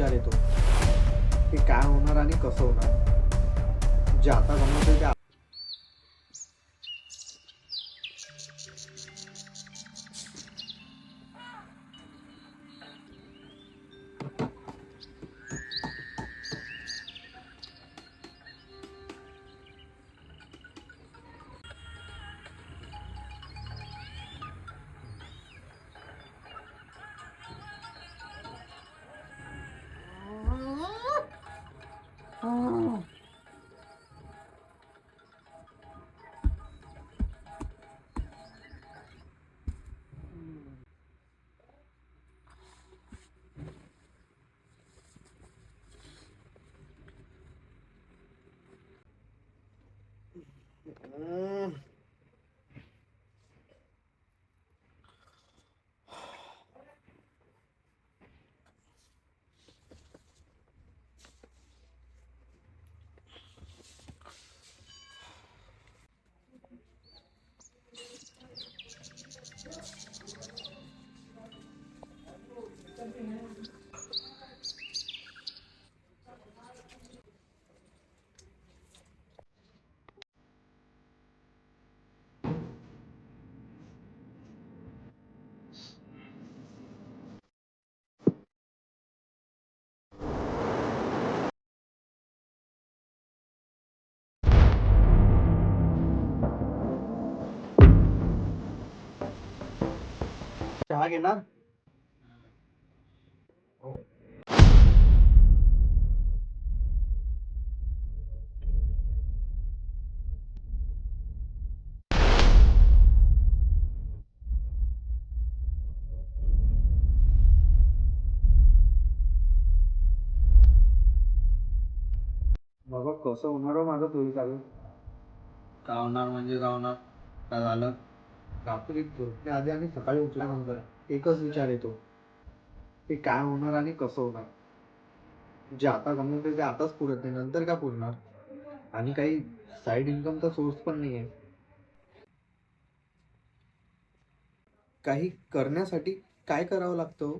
विचार येतो की काय होणार आणि कसं होणार. जे आता जमवतोय ते चहा घेणार. बाबा कसं होणार हो माझं तुझी चालू. का होणार म्हणजे का होणार? काय झालं? रात्री झोपण्याआधी आणि सकाळी उठल्यानंतर एकच विचार येतो की काय होणार आणि कसं होणार. जे आता जमवतोय ते आताच पुरत नाही, नंतर का पुरणार. आणि काही साईड इन्कमचा सोर्स पण नाही आहे. काही करण्यासाठी काय करावं लागतं हो?